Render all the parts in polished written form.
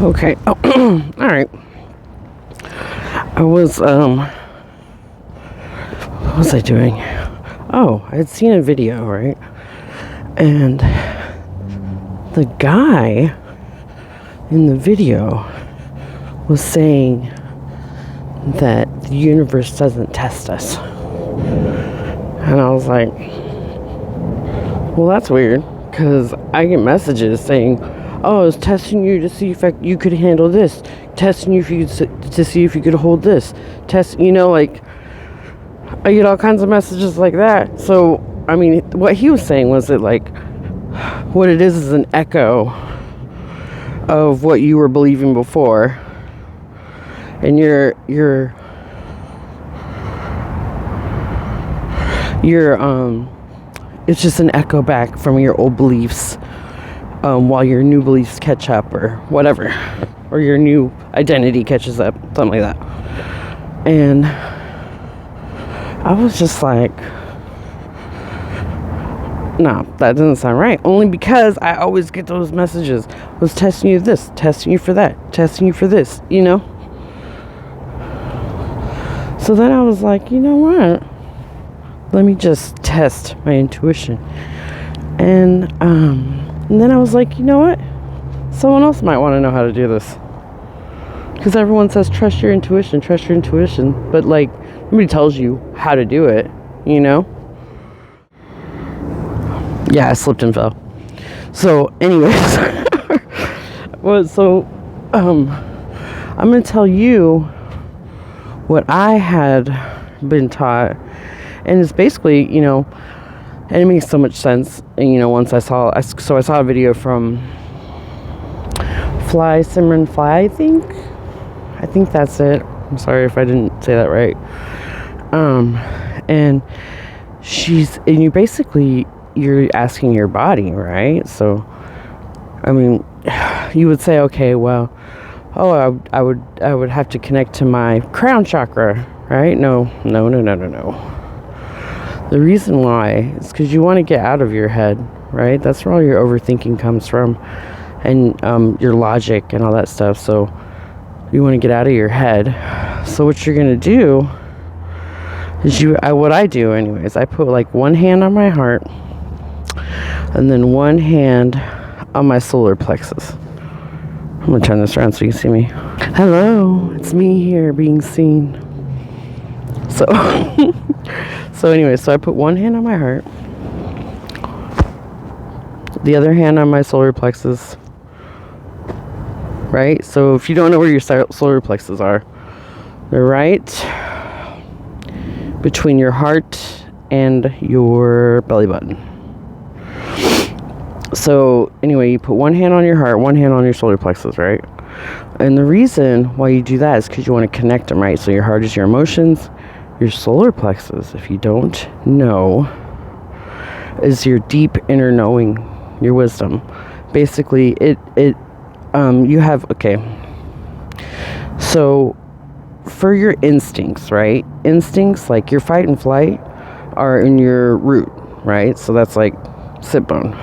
Okay. Oh, all right. I was what was I doing? Oh, I had seen a video, right? And the guy in the video was saying that the universe doesn't test us. And I was like, well, that's weird, because I get messages saying, oh, I was testing you to see if you could handle this, testing you to see if you could hold this, like, I get all kinds of messages like that. So, I mean, what he was saying was that, like, what it is an echo of what you were believing before, and you're it's just an echo back from your old beliefs, while your new beliefs catch up, or whatever, or your new identity catches up, something like that. And I was just like, no, that doesn't sound right. Only because I always get those messages. I was testing you this, testing you for that, testing you for this, So then I was like, you know what? Let me just test my intuition. And then I was like, you know what? Someone else might want to know how to do this. Because everyone says trust your intuition. But, like, nobody tells you how to do it, Yeah, I slipped and fell. So, anyways. I'm going to tell you what I had been taught. And it's basically, and it makes so much sense. And, once I saw a video from Simran Fly, I think that's it. I'm sorry if I didn't say that right. And you're asking your body, right? So, I mean, you would say, okay, well, I would have to connect to my crown chakra, right? No. The reason why is because you want to get out of your head, right? That's where all your overthinking comes from, and your logic and all that stuff. So you want to get out of your head. So what you're gonna do is what I do anyways. I put like one hand on my heart, and then one hand on my solar plexus. I'm gonna turn this around so you can see me. Hello, it's me here being seen. So. So anyway, I put one hand on my heart, the other hand on my solar plexus, right? So if you don't know where your solar plexus are, they're right between your heart and your belly button. So anyway, you put one hand on your heart, one hand on your solar plexus, right? And the reason why you do that is because you want to connect them, right? So your heart is your emotions. Your solar plexus, if you don't know, is your deep inner knowing, your wisdom. Basically, you have, okay. So, for your instincts, right? Instincts, like your fight and flight, are in your root, right? So that's like sit bone.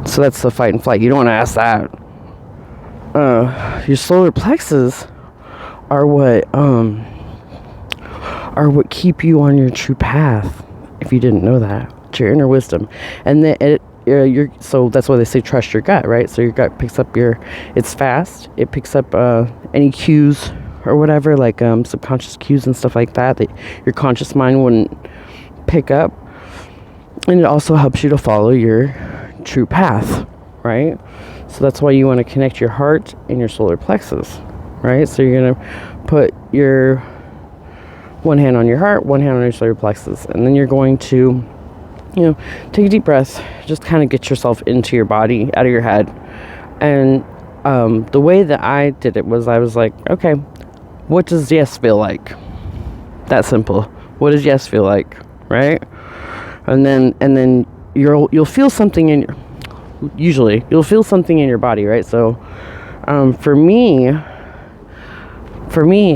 So that's the fight and flight. You don't want to ask that. Your solar plexus are what keep you on your true path, if you didn't know that. It's your inner wisdom. And then so that's why they say trust your gut, right? So your gut picks up it's fast. It picks up any cues or whatever, like subconscious cues and stuff like that your conscious mind wouldn't pick up. And it also helps you to follow your true path, right? So that's why you want to connect your heart and your solar plexus, right? So you're going to put your one hand on your heart, one hand on your solar plexus, and then you're going to, take a deep breath, just kind of get yourself into your body, out of your head. And the way that I did it was I was like, okay, what does yes feel like? That simple. What does yes feel like, right? And then you'll feel something you'll feel something in your body, right? So for me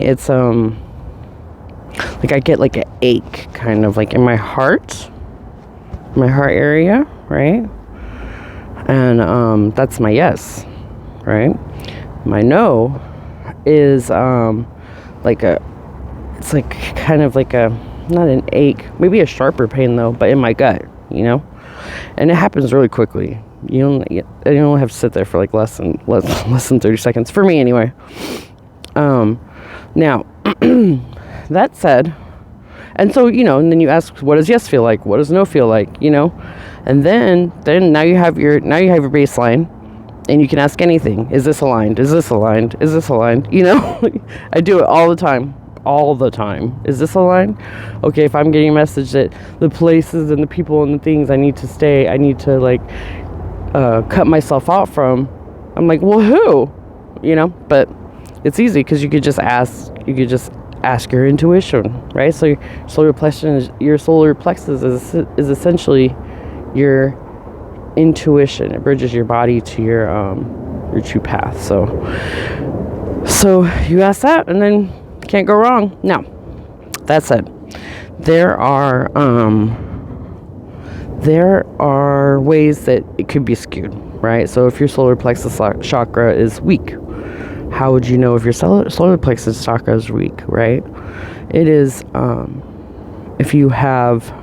it's like I get like an ache kind of like in my heart area, right? And that's my yes. right? My no is it's like kind of like a, not an ache, maybe a sharper pain though, but in my gut, and it happens really quickly. You don't have to sit there for like less than 30 seconds for me anyway. Now that said, and so and then you ask, what does yes feel like, what does no feel like, and then now you have your baseline, and you can ask anything. Is this aligned? Is this aligned? Is this aligned? I do it all the time. Is this aligned? Okay, if I'm getting a message that the places and the people and the things I need to like cut myself out from, I'm like, well, who? But it's easy because you could just ask your intuition, right? So your solar plexus is essentially your intuition. It bridges your body to your true path. So you ask that, and then can't go wrong. Now, that said, there are ways that it could be skewed, right? So if your solar plexus chakra is weak, how would you know if your solar plexus chakra is weak, right? It is if you have,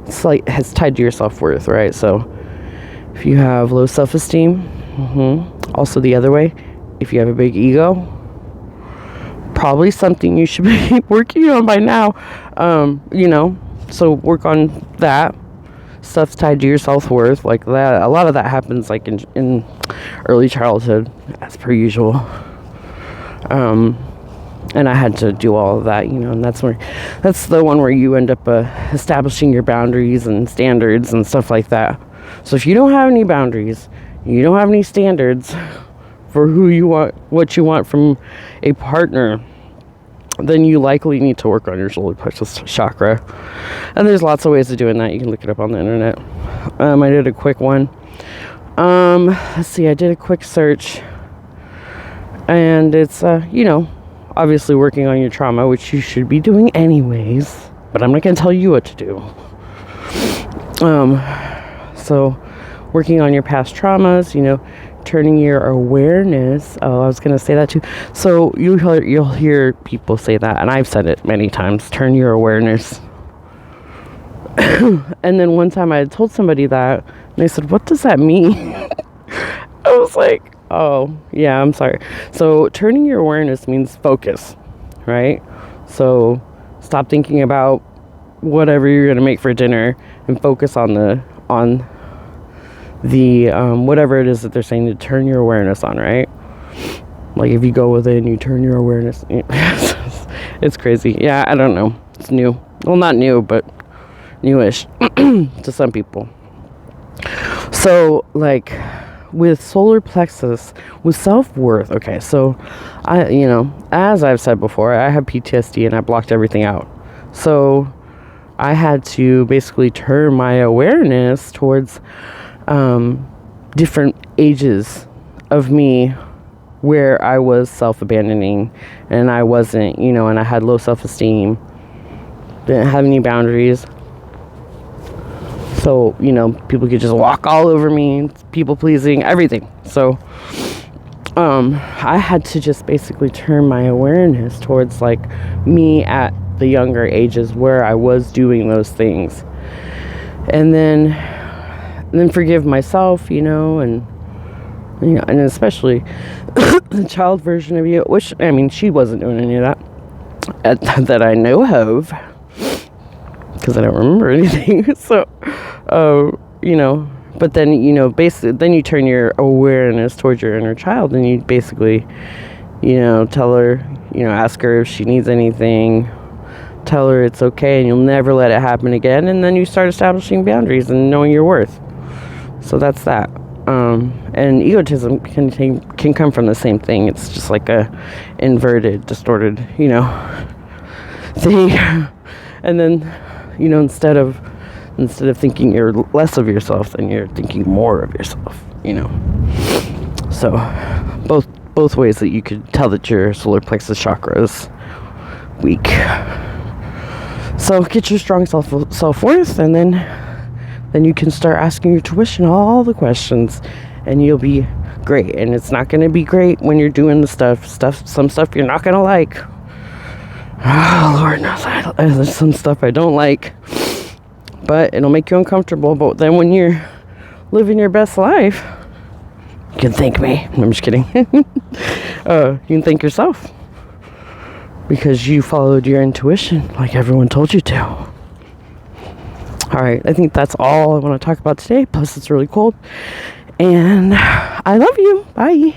it's tied to your self-worth, right? So if you have low self-esteem, also the other way, if you have a big ego, probably something you should be working on by now. So work on that. Stuff's tied to your self-worth, like that. A lot of that happens like in early childhood, as per usual. And I had to do all of that, and that's the one where you end up establishing your boundaries and standards and stuff like that. So if you don't have any boundaries, you don't have any standards for who you want, what you want from a partner, then you likely need to work on your solar plexus chakra. And there's lots of ways of doing that. You can look it up on the internet. I did a quick one. Let's see, I did a quick search, and it's obviously working on your trauma, which you should be doing anyways, but I'm not going to tell you what to do. So working on your past traumas, turning your awareness. Oh, I was going to say that too. So you'll hear people say that, and I've said it many times, turn your awareness. And then one time I had told somebody that, and they said, what does that mean? I was like, oh, yeah, I'm sorry. So turning your awareness means focus, right? So stop thinking about whatever you're going to make for dinner and focus on the whatever it is that they're saying to turn your awareness on, right? Like if you go within, you turn your awareness. It's crazy. Yeah, I don't know. It's new. Well, not new, but newish to some people. So like with solar plexus, with self-worth, okay, so as I've said before, I have PTSD and I blocked everything out. So I had to basically turn my awareness towards different ages of me where I was self-abandoning and I wasn't, and I had low self-esteem, didn't have any boundaries. So, people could just walk all over me, people pleasing, everything. So, I had to just basically turn my awareness towards like me at the younger ages where I was doing those things. And then forgive myself, and especially the child version of you, which, she wasn't doing any of that that I know of, because I don't remember anything. So, but then, basically, then you turn your awareness towards your inner child, and you basically, tell her, ask her if she needs anything, tell her it's okay, and you'll never let it happen again, and then you start establishing boundaries and knowing your worth. So that's that. And egotism can come from the same thing. It's just like a inverted, distorted, thing. And then, instead of thinking you're less of yourself, then you're thinking more of yourself, So both ways that you could tell that your solar plexus chakra is weak. So get your strong self-worth, and then you can start asking your intuition all the questions, and you'll be great. And it's not going to be great when you're doing the some stuff you're not going to like. Oh, Lord knows, there's some stuff I don't like, but it'll make you uncomfortable. But then when you're living your best life, you can thank me. I'm just kidding. You can thank yourself because you followed your intuition like everyone told you to. All right, I think that's all I want to talk about today. Plus, it's really cold. And I love you. Bye.